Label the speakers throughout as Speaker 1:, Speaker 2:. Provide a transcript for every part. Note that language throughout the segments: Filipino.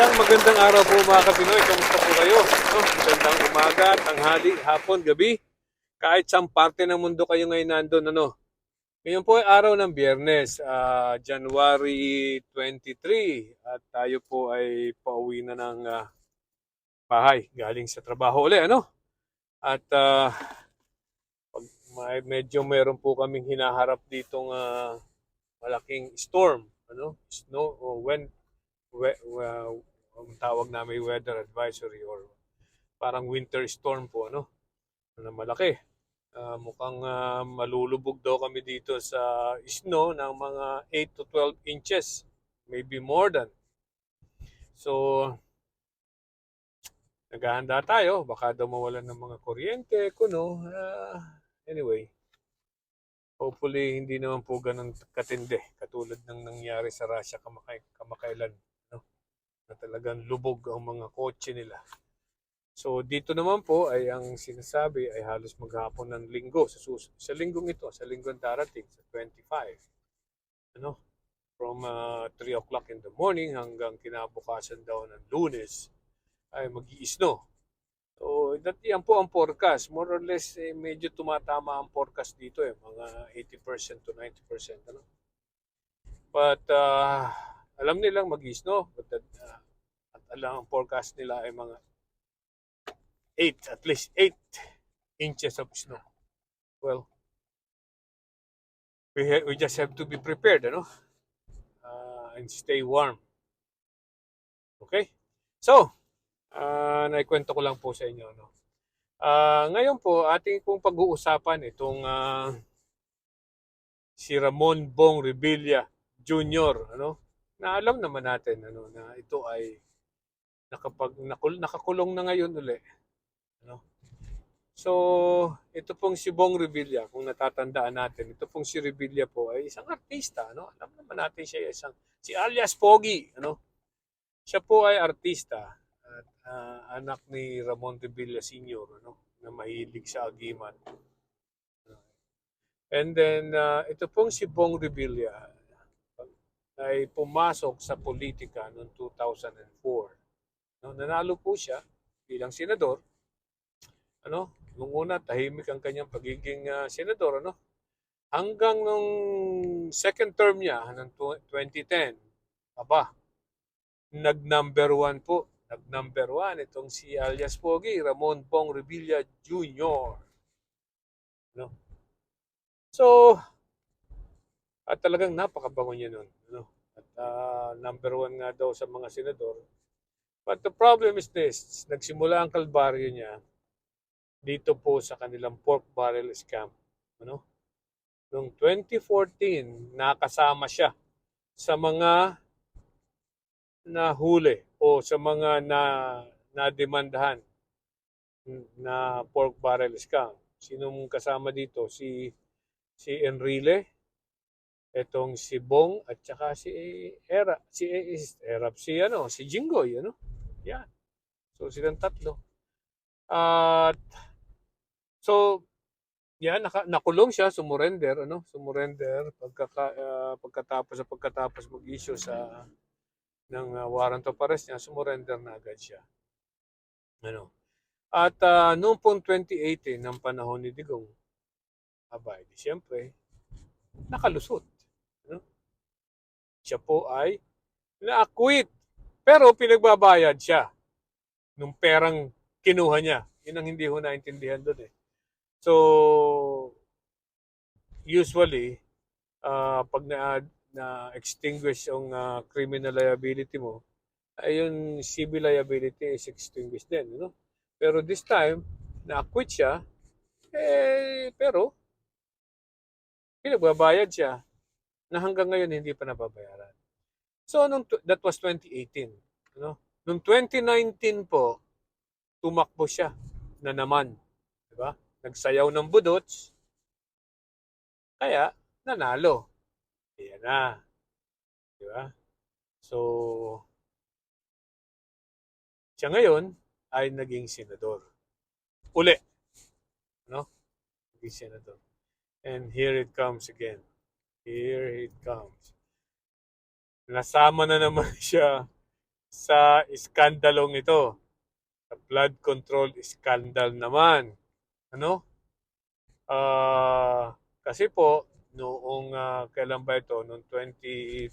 Speaker 1: Isang magandang araw po mga Kapinoy. Kamusta po kayo? No? Magandang umaga, tanghali, hapon, gabi. Kahit saan parte ng mundo kayo ngayon nandun. Ngayon po ay araw ng Biyernes, January 23. At tayo po ay pauwi na ng bahay galing sa trabaho uli. At medyo meron po kaming hinaharap ditong malaking storm. Snow o ang tawag namin weather advisory or parang winter storm po na malaki. Mukhang malulubog daw kami dito sa snow ng mga 8 to 12 inches, maybe more than. So, naghahanda tayo, baka daw mawalan ng mga kuryente, kuno. Anyway, hopefully hindi naman po ganun katindi katulad ng nangyari sa Russia kamakailan, no? Na talagang lubog ang mga kotse nila. So dito naman po ay ang sinasabi ay halos maghapon ng linggo sa linggong ito, sa linggong darating sa 25. From 3 o'clock in the morning hanggang kinabukasan daw ng Lunes ay mag-i-snow. So yan po ang forecast. More or less medyo tumatama ang forecast dito mga 80% to 90%. But alam nilang mag-i-snow, at alam ang forecast nila ay mga at least 8 inches of snow. Well, we just have to be prepared, and stay warm. Okay? So, naikwento ko lang po sa inyo, ngayon po, ating pong pag-uusapan itong si Ramon Bong Revilla Jr., na alam naman natin, na ito ay nakakulong na ngayon uli. So, ito pong si Bong Revilla, kung natatandaan natin, ito pong si Revilla po ay isang artista, Alam naman natin siya si alias Pogi, Siya po ay artista at anak ni Ramon Revilla Sr., na mahilig sa agimat. And then, ito pong si Bong Revilla ay pumasok sa politika noong 2004. Nanalo po siya bilang senador. Nung una, tahimik ang kanyang pagiging senador, Hanggang nung second term niya, ng 2010, nag-number one po. Nag-number one itong si alias Pogi, Ramon Bong Revilla Jr. So, at talagang napakabango niya nun. At number one nga daw sa mga senador. But the problem is this, nagsimula ang kalbaryo niya dito po sa kanilang pork barrel scam. Noong 2014, nakasama siya sa mga nahuli o sa mga na-demandahan na pork barrel scam. Sinong kasama dito? Si Enrile, etong si Bong at saka si Jinggoy, Yan. So silang tatlo. At so, yan, nakulong siya, sumurrender, Sumurrender pagkatapos mag-issue ng warrant of arrest niya, sumurrender na agad siya. At noong pong 2018, ng panahon ni Digong, siyempre, nakalusot. Siya po ay na-acquit. Pero pinagbabayad siya nung perang kinuha niya. Yun ang hindi ko naintindihan doon eh. So, usually, pag na-extinguish yung criminal liability mo, ay yung civil liability is extinguished din. Pero this time, na-acquit siya, pero pinagbabayad siya na hanggang ngayon hindi pa nababayaran. So, that was 2018. Noong 2019 po, tumakbo siya na naman. Diba? Nagsayaw ng budots, kaya nanalo. Ayan na. Diba? So, siya ngayon ay naging senador. Uli. Naging senador. And here it comes again. Here it comes. Nasama na naman siya sa iskandalong ito. Sa flood control scandal naman. Ano? Kasi po, noong kailan ba ito? Noong 2022,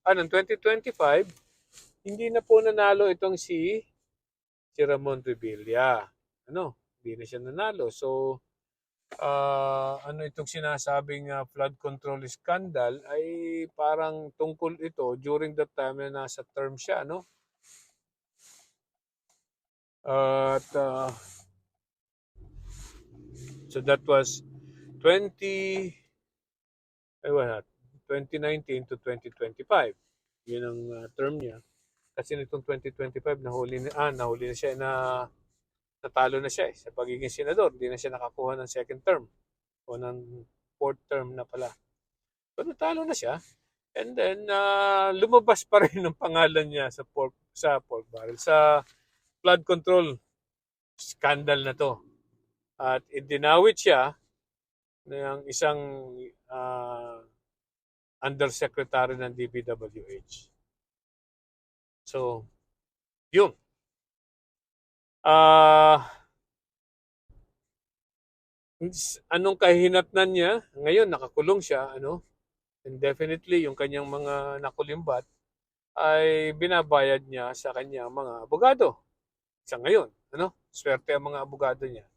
Speaker 1: noong 2025, hindi na po nanalo itong si Ramon Revilla. Ano? Hindi na siya nanalo. So, ano itong sinasabing flood control scandal ay parang tungkol ito during that time na nasa term siya, no? At so that was 20 ay wala, 2019 to 2025. Yun ang term niya. Kasi nitong 2025 nahuli na siya natalo na siya sa pagiging senador. Hindi na siya nakakuha ng second term o ng fourth term na pala. So natalo na siya. And then lumabas pa rin ang pangalan niya sa flood control scandal na to. At idinawit siya ng isang undersecretary ng DPWH. So, yun. Anong kahinatnan niya? Ngayon, nakakulong siya, ano? And definitely, yung kanyang mga nakulimbat ay binabayad niya sa kanyang mga abogado. Sa ngayon, ano? Swerte ang mga abogado niya.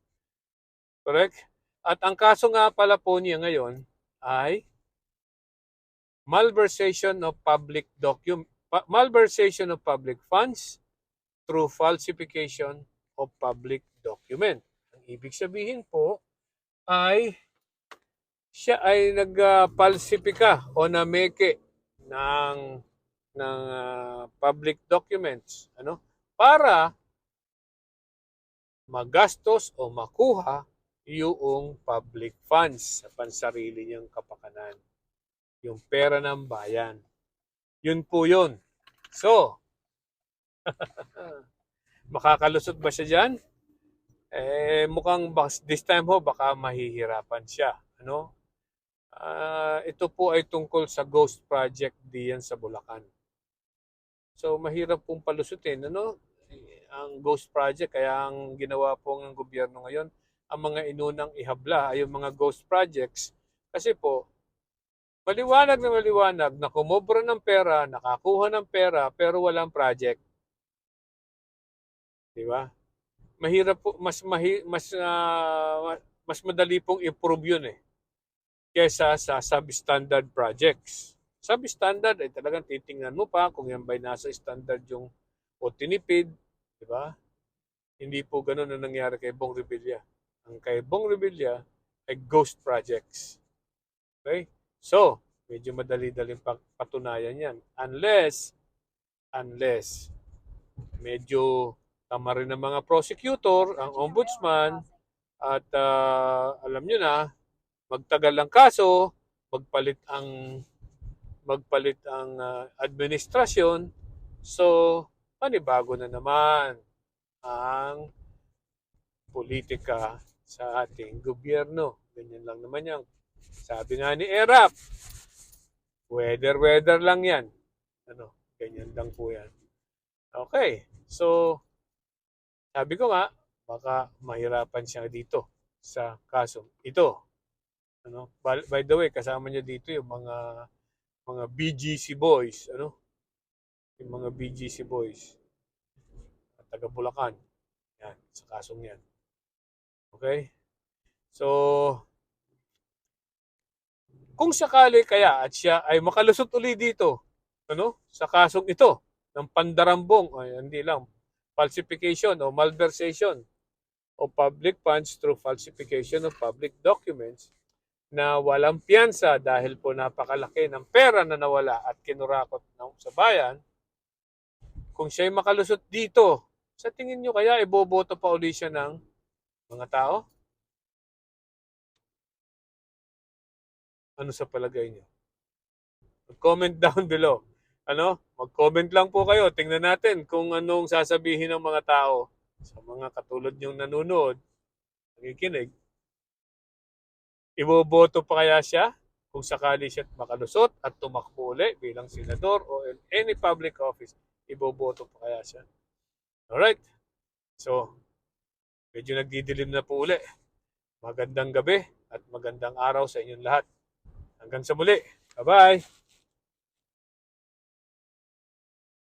Speaker 1: Correct? At ang kaso nga pala po niya ngayon ay malversation of public funds through falsification of public document. Ang ibig sabihin po ay siya ay nagpalsipika o nameke ng public documents, ano? Para magastos o makuha yung public funds sa pansarili niyang kapakanan. Yung pera ng bayan. Yun po yun. So, makakalusot ba siya dyan? Mukhang this time ho, baka mahihirapan siya. Ano? Ito po ay tungkol sa ghost project diyan sa Bulacan. So, mahirap pong palusutin. Ano? Ang ghost project, kaya ang ginawa po ng gobyerno ngayon, ang mga inunang ihabla ay yung mga ghost projects. Kasi po, maliwanag na kumobra ng pera, nakakuha ng pera, pero walang project. Di ba? Mahirap po, mas madali pong improve yun kesa sa substandard projects. Substandard ay talagang titingnan mo pa kung yan ba'y nasa standard yung o tinipid, di ba? Hindi po ganun ang nangyari kay Bong Revilla. Ang kay Bong Revilla ay ghost projects. Okay? So, medyo madali-daling patunayan yan. Unless, medyo tama rin ng mga prosecutor, ang ombudsman, at alam nyo na, magtagal ang kaso, magpalit ang administrasyon, so panibago na naman ang politika sa ating gobyerno. Ganyan lang naman yan. Sabi nga ni Erap, weather lang yan. Ano, ganyan lang po yan. Okay, so sabi ko nga, baka mahirapan siya dito sa kaso ito. Ano? By the way, kasama niya dito yung mga BGC boys, ano? Yung mga BGC boys, taga Bulacan. Yan, sa kasong yan. Okay? So, kung sakali kaya at siya ay makalusot uli dito, ano? Sa kasong ito ng pandarambong, ay hindi lang falsification o malversation of public funds through falsification of public documents na walang piyansa dahil po napakalaki ng pera na nawala at kinurakot sa bayan, kung siya'y makalusot dito, sa tingin nyo kaya iboboto pa uli siya ng mga tao? Ano sa palagay nyo? Mag-comment down below. Ano? Mag-comment lang po kayo. Tingnan natin kung anong sasabihin ng mga tao sa mga katulad nyong nanonood, nakikinig. Iboboto pa kaya siya kung sakali siya makalusot at tumakbo uli bilang senador o in any public office, iboboto pa kaya siya. Alright? So, medyo nagdidilim na po uli. Magandang gabi at magandang araw sa inyong lahat. Hanggang sa muli. Bye-bye!